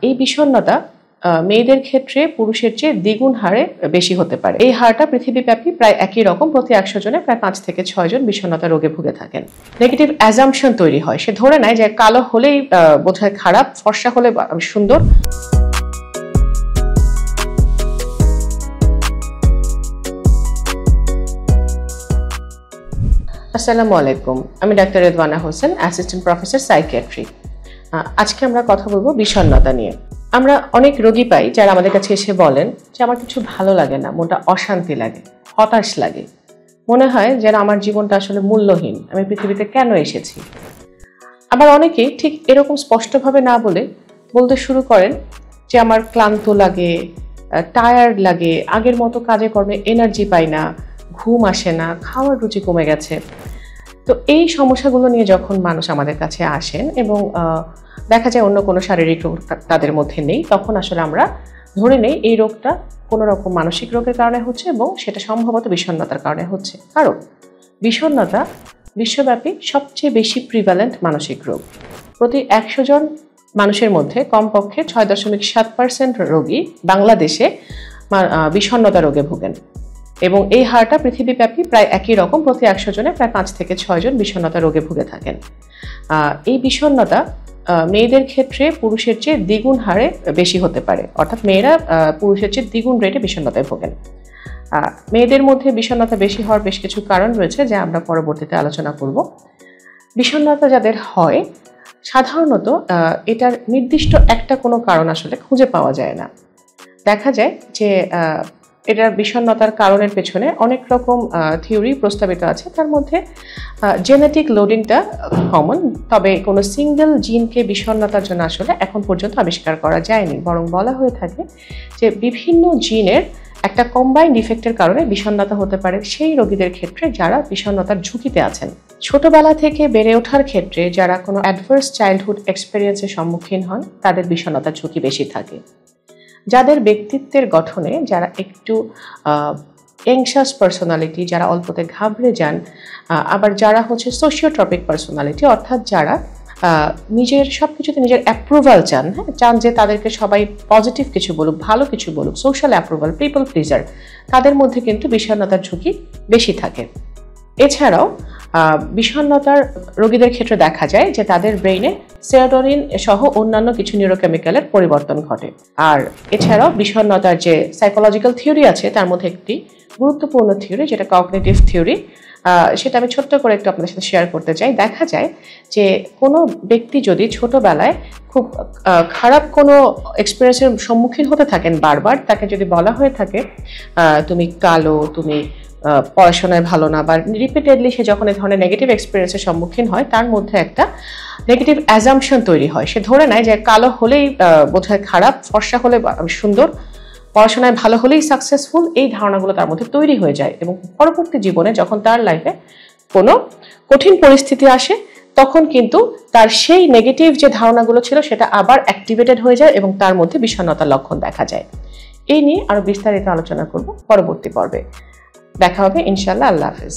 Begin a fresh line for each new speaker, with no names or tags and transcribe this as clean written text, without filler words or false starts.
এই বিষণ্ণতা মেয়েদের ক্ষেত্রে পুরুষের চেয়ে দ্বিগুণ হারে বেশি হতে পারে। এই হারটা পৃথিবীব্যাপী প্রায় একই রকম, প্রতি 100 জনে প্রায় 5 থেকে 6 জন বিষণ্ণতা রোগে ভুগে থাকেন। নেগেটিভ অ্যাজাম্পশন তৈরি হয়, সে ধরে নেয় যে কালো হলেই বোধহয় খারাপ, ফর্সা হলে সুন্দর। আসসালামু আলাইকুম, আমি doctor Redwana Hossain, assistant professor psychiatry. আজকে আমরা কথা বলবো বিষণ্ণতা নিয়ে। আমরা অনেক রোগী পাই যারা আমাদের কাছে এসে বলেন যে আমার কিছু ভালো লাগে না, মনটা অশান্তি লাগে, হতাশ লাগে, মনে হয় যেন আমার জীবনটা আসলে মূল্যহীন, আমি পৃথিবীতে কেন এসেছি। আবার অনেকেই ঠিক এরকম স্পষ্টভাবে না বলতে শুরু করেন যে আমার ক্লান্ত লাগে, টায়ার্ড লাগে, আগের মতো কাজে কর্মে এনার্জি পাই না, ঘুম আসে না, খাওয়ার রুচি কমে গেছে। তো এই সমস্যাগুলো নিয়ে যখন মানুষ আমাদের কাছে আসেন এবং দেখা যায় অন্য কোনো শারীরিক রোগ তাদের মধ্যে নেই, তখন আসলে আমরা ধরে নেই এই রোগটা কোনো রকম মানসিক রোগের কারণে হচ্ছে এবং সেটা সম্ভবত বিষণ্ণতার কারণে হচ্ছে। কারণ বিষণ্ণতা বিশ্বব্যাপী সবচেয়ে বেশি প্রিভ্যালেন্ট মানসিক রোগ। প্রতি 100 জন মানুষের মধ্যে কমপক্ষে 6.7% রোগী বাংলাদেশে বিষণ্ণতা রোগে ভোগেন এবং এই হারটা পৃথিবীব্যাপী প্রায় একই রকম, প্রতি 100 জনে প্রায় 5 থেকে 6 জন বিষণ্ণতা রোগে ভুগে থাকেন। এই বিষণ্ণতা মেয়েদের ক্ষেত্রে পুরুষের চেয়ে দ্বিগুণ হারে বেশি হতে পারে, অর্থাৎ মেয়েরা পুরুষের চেয়ে দ্বিগুণ রেটে বিষণ্ণতায় ভোগেন। মেয়েদের মধ্যে বিষণ্ণতা বেশি হওয়ার বেশ কিছু কারণ রয়েছে যা আমরা পরবর্তীতে আলোচনা করব। বিষণ্ণতা যাদের হয় সাধারণত এটার নির্দিষ্ট একটা কোনো কারণ আসলে খুঁজে পাওয়া যায় না। দেখা যায় যে এটার বিষণ্ণতার কারণের পেছনে অনেক রকম থিওরি প্রস্তাবিত আছে, তার মধ্যে জেনেটিক লোডিংটা কমন, তবে কোনো সিঙ্গেল জিনকে বিষণ্ণতার জন্য আসলে এখন পর্যন্ত আবিষ্কার করা যায়নি, বরং বলা হয়ে থাকে যে বিভিন্ন জিনের একটা কম্বাইন্ড ইফেক্টের কারণে বিষণ্ণতা হতে পারে সেই রোগীদের ক্ষেত্রে যারা বিষণ্ণতার ঝুঁকিতে আছেন। ছোটবেলা থেকে বেড়ে ওঠার ক্ষেত্রে যারা কোনো অ্যাডভার্স চাইল্ডহুড এক্সপেরিয়েন্সের সম্মুখীন হন তাদের বিষণ্ণতার ঝুঁকি বেশি থাকে। যাদের ব্যক্তিত্বের গঠনে যারা একটু অ্যাংশাস পার্সোনালিটি, যারা অল্পতে ঘাবড়ে যান, আবার যারা হচ্ছে সোশিওট্রপিক পার্সোনালিটি, অর্থাৎ যারা নিজের সব কিছুতে নিজের অ্যাপ্রুভাল চান যে তাদেরকে সবাই পজিটিভ কিছু বলুক, ভালো কিছু বলুক, সোশ্যাল অ্যাপ্রুভাল, পিপল প্লিজার, তাদের মধ্যে কিন্তু বিষণ্ণতার ঝুঁকি বেশি থাকে। এছাড়াও বিষণ্ণতার রোগীদের ক্ষেত্রে দেখা যায় যে তাদের ব্রেইনে সেরোটোনিন সহ অন্যান্য কিছু নিউরোকেমিক্যালের পরিবর্তন ঘটে। আর এছাড়াও বিষণ্ণতার যে সাইকোলজিক্যাল থিওরি আছে তার মধ্যে একটি গুরুত্বপূর্ণ থিওরি যেটা কগনিটিভ থিওরি, সেটা আমি ছোট্ট করে একটু আপনাদের সাথে শেয়ার করতে চাই। দেখা যায় যে কোনো ব্যক্তি যদি ছোটবেলায় খুব খারাপ কোনো এক্সপিরিয়েন্সের সম্মুখীন হতে থাকেন বারবার, তাকে যদি বলা হয়ে থাকে তুমি কালো, তুমি পড়াশোনায় ভালো না, বা রিপিটেডলি সে যখন এই ধরনের নেগেটিভ এক্সপিরিয়েন্সের সম্মুখীন হয় তার মধ্যে একটা নেগেটিভ অ্যাজাম্পশন তৈরি হয়, সে ধরে নেয় যে কালো হলেই বোধহয় খারাপ, ফর্সা হলে সুন্দর, পড়াশোনায় ভালো হলেই সাকসেসফুল, এই ধারণাগুলো তার মধ্যে তৈরি হয়ে যায় এবং পরবর্তী জীবনে যখন তার লাইফে কোনো কঠিন পরিস্থিতি আসে তখন কিন্তু তার সেই নেগেটিভ যে ধারণাগুলো ছিল সেটা আবার অ্যাক্টিভেটেড হয়ে যায় এবং তার মধ্যে বিষণ্ণতার লক্ষণ দেখা যায়। এই নিয়ে আরো বিস্তারিত আলোচনা করব পরবর্তী পর্বে। দেখা হবে ইনশাআল্লাহ। আল্লাহ হাফেজ।